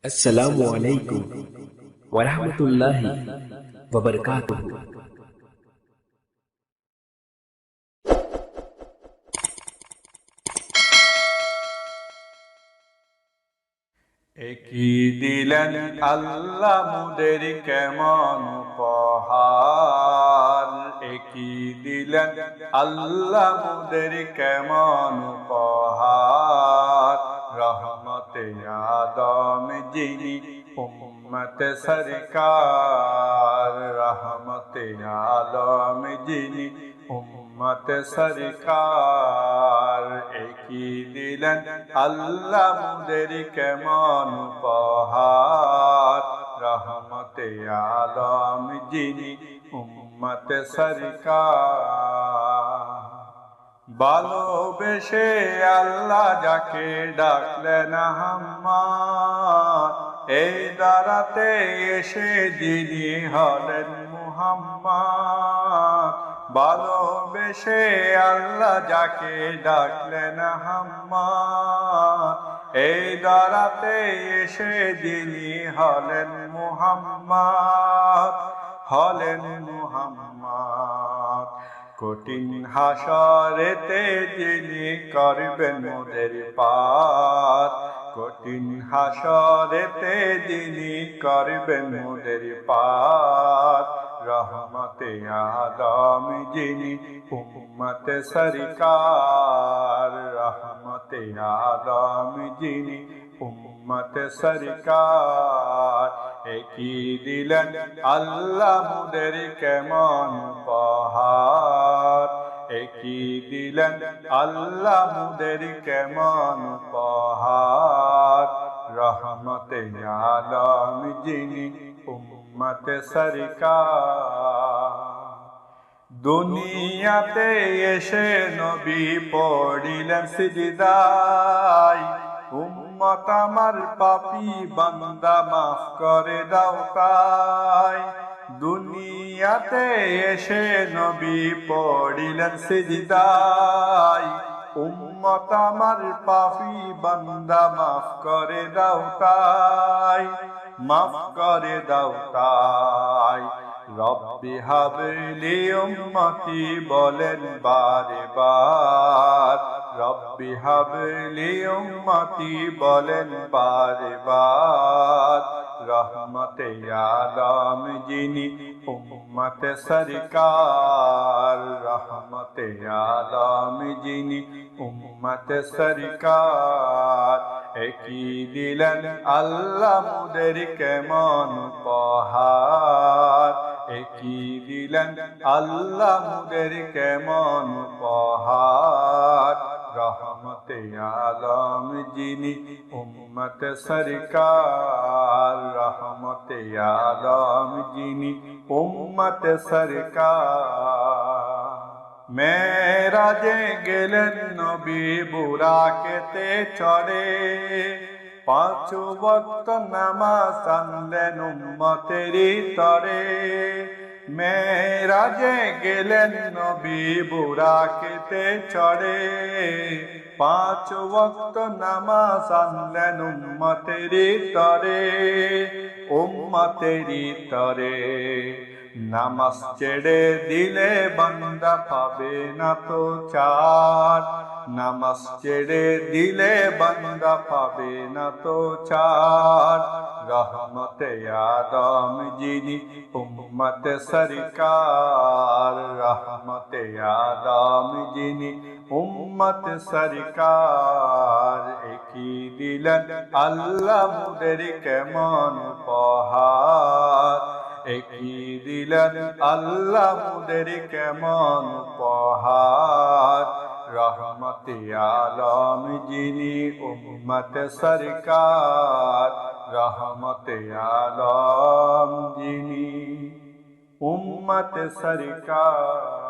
আসসালামু আলাইকুম ওয়া রাহমাতুল্লাহি ওয়া বারাকাতুহু। একই দিলেন আল্লাহ মুদের কেমন উপহার, একই দিলেন আল্লাহ মুদের কেমন উপহার। রহমতে আদম যিনি উম্মত সরকার, রহমতে আলম যিনি উম্মত সরকার। একই দিলেন আল্লাহ মুদের কেমন উপহার, রহমতে আলম যিনি উম্মত সরকার। ভালোবেসে আল্লাহ যাকে ডাকলেন আহম্মদ, এই দারাতে এসে যিনি হলেন মুহাম্মদ। ভালোবেসে আল্লাহ যাকে ডাকলেন আহম্মদ, এই দারাতে এসে যিনি হলেন মুহাম্মদ, হলেন মুহাম্মদ। কঠিন হাসরেতে যিনি করবেন মোদের পার, কঠিন হাসরেতে যিনি করবেন মোদের পার। রহমতে আদম যিনি উম্মত সরকার, রহমতে আদম যিনি উম্মত সরকার। একই দিলেন আল্লাহ মুদের কেমন উপহার, একই দিলেন আল্লাহ মুদের কেমন উপহার। রহমতে আলম যিনি উম্মত সরকার। দুনিয়াতে এসে নবী পড়িলেন সিজদায়, উম্মত আমার পাপী বান্দা মাফ করে দাও তাই। দুনিয়াতে এসে নবী পড়িলেন সিজদায়, উম্মত আমার পাপী বান্দা মাফ করে দাও তাই, মাফ করে দাও তাই। রব্বি হাবলি উম্মতি বলেন বারে বার, রব্বি হাবলি উম্মতি বলেন বারে বার। রহমতে আলম যিনি উম্মত সরকার, রহমতে আলম যিনি উম্মত সরকার। একই দিলেন আল্লাহ মুদের কেমন উপহার, একই দিলেন আল্লাহ মুদের কেমন উপহার। রহমতে আলম যিনি উম্মত সরকার, রহমতে আলম যিনি উম্মত সরকার। মেরাজে গেলেন নবী বুরাকেতে চড়ে, পাঁচ ওয়াক্ত নামাজ আনলেন উম্মতেরই তরে। মেরাজে গেলেন নবী বুরাকেতে চড়ে, পাঁচ ওয়াক্ত নামাজ আনলেন উম্মতেরই তরে, উম্মতেরই তরে। নামাজ ছেড়ে দিলে বান্দা পাবে না তো ছাড়, নামাজ ছেড়ে দিলে বান্দা পাবে না তো ছাড়। রহমতে আদম যিনি উম্মত সরকার, রহমতে আদম যিনি উম্মত সরকার। একই দিলেন আল্লাহ মুদের কেমন উপহার, একই দিলেন আল্লাহ মুদের কেমন উপহার। রহমতে আলম যিনি উম্মত সরকার, রহমতে আলম যিনি উম্মত সরকার।